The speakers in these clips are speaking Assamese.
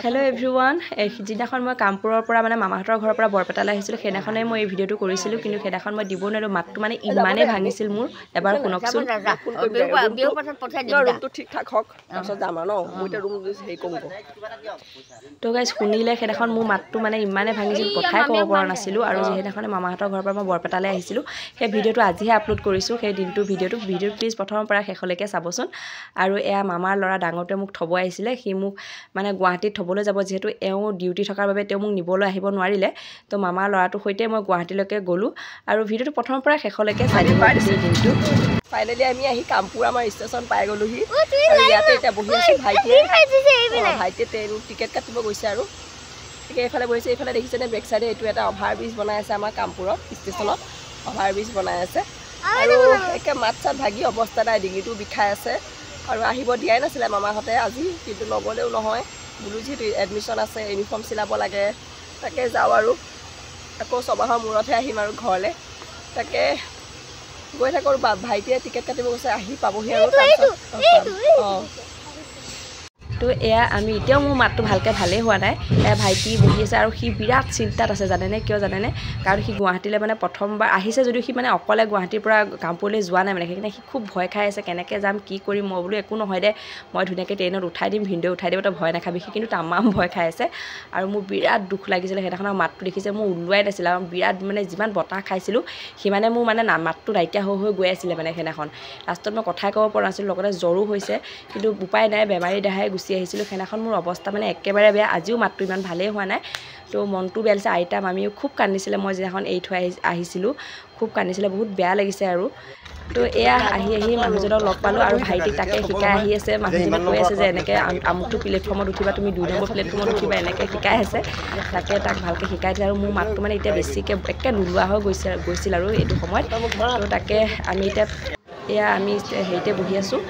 Hello everyone, যিদিনাখন মই কামপুৰৰ পৰা মানে মামাহঁতৰ ঘৰৰ পৰা বৰপেটালৈ আহিছিলোঁ সেইদিনাখনে মই এই ভিডিঅ'টো কৰিছিলোঁ কিন্তু সেইদিনাখন মই দিব নোৱাৰিলোঁ মাতটো মানে ইমানেই ভাঙিছিল মোৰ এবাৰ শুনকচোন ৰুমটো ঠিক ঠাক হওক তাৰপিছত যাম আৰু ন মই এতিয়া ৰুম হেৰি কৰোঁ তো গাইজ শুনিলে সেইদিনাখন মোৰ মাতটো মানে ইমানেই ভাঙিছিল কথাই ক'ব পৰা নাছিলোঁ আৰু যিদিনাখনে মামাহঁতৰ ঘৰৰ পৰা মই বৰপেটালৈ আহিছিলোঁ সেই ভিডিঅ'টো আজিহে আপলোড কৰিছোঁ সেই দিনটোৰ ভিডিঅ'টো প্লিজ প্ৰথমৰ পৰা শেষলৈকে চাবচোন আৰু এয়া মামাৰ ল'ৰা ডাঙৰটোৱে মোক থ'ব আহিছিলে সি মোক মানে গুৱাহাটীত থ'বলৈ যাব যিহেতু এওঁ ডিউটি থকাৰ বাবে তেওঁ মোক নিবলৈ আহিব নোৱাৰিলে তো মামাৰ ল'ৰাটোৰ সৈতে মই গুৱাহাটীলৈকে গ'লোঁ আৰু ভিডিঅ'টো প্ৰথমৰ পৰা শেষলৈকে চাই দিব দিনটো ফাইনেলি আমি আহি কামপুৰ আমাৰ ষ্টেচন পাই গ'লোহি আৰু ইয়াতে এতিয়া বহি আছোঁ ভাইটিয়ে ট্ৰেইন টিকেট কাটিব গৈছে আৰু এইফালে বহিছে এইফালে দেখিছেনে বেক চাইডে এইটো এটা অভাৰ ব্ৰিজ বনাই আছে আমাৰ কামপুৰত ষ্টেচনত অভাৰ ব্ৰিজ বনাই আছে আৰু একে মাত চাত ভাগি অৱস্থা নাই ডিঙিটো বিষাই আছে আৰু আহিব দিয়াই নাছিলে মামাহঁতে আজি কিন্তু নগ'লেও নহয় বোলো যিহেতু এডমিশ্যন আছে ইউনিফৰ্ম চিলাব লাগে তাকে যাওঁ আৰু আকৌ ছমাহৰ মূৰতহে আহিম আৰু ঘৰলৈ তাকে গৈ থাকোঁ আৰু ভাইটিয়ে টিকেট কাটিব গৈছে আহি পাবহি আৰু অঁ তো এয়া আমি এতিয়াও মোৰ মাতটো ভালেই হোৱা নাই এয়া ভাইটি বহি আছে আৰু সি বিৰাট চিন্তাত আছে জানেনে কিয় জানেনে কাৰণ সি গুৱাহাটীলৈ মানে প্ৰথমবাৰ আহিছে যদিও সি মানে অকলে গুৱাহাটীৰ পৰা কামপুৰলৈ যোৱা নাই মানে সেইকাৰণে সি খুব ভয় খাই আছে কেনেকৈ যাম কি কৰিম মই বোলো একো নহয় দে মই ধুনীয়াকৈ ট্ৰেইনত উঠাই দিম ভিনদেউ উঠাই দিব তই ভয় নাখাবি সি কিন্তু তামাম ভয় খাই আছে আৰু মোৰ বিৰাট দুখ লাগিছিলে সেইদিনাখন মাতটো দেখিছে মোৰ ওলোৱাই নাছিলে আৰু বিৰাট মানে যিমান বতাহ খাইছিলোঁ সিমানে মোৰ মানে মাতটো নাইকিয়া হৈ গৈ আছিলে মানে সেইদিনাখন লাষ্টত মই কথাই ক'ব পৰা নাছিলোঁ লগতে জ্বৰো হৈছে কিন্তু উপায় নাই বেমাৰী দেহাই গুচি আহিছিলোঁ সেইদিনাখন মোৰ অৱস্থা মানে একেবাৰে বেয়া আজিও মাতটো ইমান ভালেই হোৱা নাই তো মনটো বেয়া লাগিছে আইতা মামীও খুব কান্দিছিলে মই যিদিনাখন এৰি থৈ আহিছিলোঁ খুব কান্দিছিলে বহুত বেয়া লাগিছে আৰু তো এয়া আহি মানুহজনক লগ পালোঁ আৰু ভাইটিক তাকে শিকাই আহি আছে মানুহজনে কৈ আছে যে এনেকৈ আমুকটো প্লেটফৰ্মত উঠিবা তুমি 2 নম্বৰ প্লেটফৰ্মত উঠিবা এনেকৈ শিকাই আছে তাকে তাক ভালকৈ শিকাই দিছে আৰু মোৰ মাতটো মানে এতিয়া বেছিকৈ একে নোলোৱা হৈ গৈছিল আৰু এইটো সময়ত তো তাকে আমি এতিয়া এয়া আমি হেৰিতে বহি আছোঁ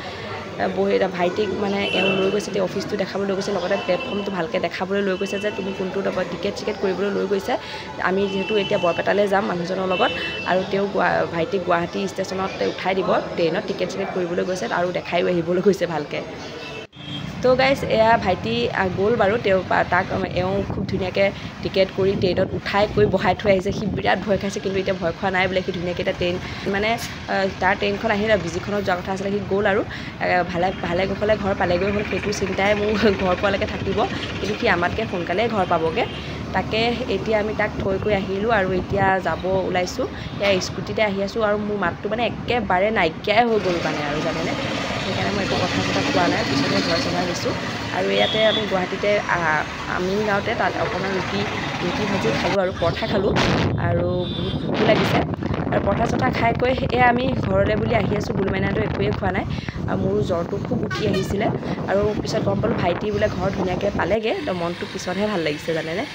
ভাইটিক মানে এওঁ লৈ গৈছে তেওঁ অফিচটো দেখাবলৈ লৈ গৈছে লগতে প্লেটফৰ্মটো ভালকৈ দেখাবলৈ লৈ গৈছে যে তুমি কোনটো টিকেট চিকেট কৰিবলৈ লৈ গৈছে আমি যিহেতু এতিয়া বৰপেটালৈ যাম মানুহজনৰ লগত আৰু তেওঁ ভাইটিক গুৱাহাটী ষ্টেচনত উঠাই দিব ট্ৰেইনত টিকেট চিকেট কৰিবলৈ গৈছে আৰু দেখাইও আহিবলৈ গৈছে ভালকৈ তো গাইজ এয়া ভাইটি গ'ল বাৰু তাক এওঁ খুব ধুনীয়াকৈ টিকেট কৰি ট্ৰেইনত উঠাই কৰি বহাই থৈ আহিছে সি বিৰাট ভয় খাইছে কিন্তু এতিয়া ভয় খোৱা নাই বোলে সি ধুনীয়াকৈ এতিয়া ট্ৰেইন মানে তাৰ ট্ৰেইনখন আহিলে বিজিখনত যোৱা কথা আছিলে সি গ'ল আৰু ভালে কুশলে ঘৰ পালেগৈ হ'ল সেইটো চিন্তাই মোৰ ঘৰ পোৱালৈকে থাকিব কিন্তু সি আমাতকৈ সোনকালেই ঘৰ পাবগৈ তাকে এতিয়া আমি তাক থৈ কৰি আহিলোঁ আৰু এতিয়া যাব ওলাইছোঁ এয়া স্কুটিতে আহি আছোঁ আৰু মোৰ মাতটো মানে একেবাৰে নাইকিয়াই হৈ গ'ল মানে আৰু জানেনে সেইকাৰণে মই একো কথা কোৱা নাই পিছতে ঘৰ চলাই দিছোঁ আৰু ইয়াতে আমি গুৱাহাটীতে আমিন গাঁৱতে তাত অকণমান ৰুটি ভাজি খালোঁ আৰু পৰঠা খালোঁ আৰু বহুত ভোকো লাগিছে আৰু পৰঠা চৰঠা খাই কৈ এয়া আমি ঘৰলৈ বুলি আহি আছোঁ বুলুমাইনাটো একোৱেই খোৱা নাই আৰু মোৰো জ্বৰটো খুব উঠি আহিছিলে আৰু পিছত গম পালোঁ ভাইটি বোলে ঘৰ ধুনীয়াকৈ পালেগৈ তো মনটো পিছতহে ভাল লাগিছে জানেনে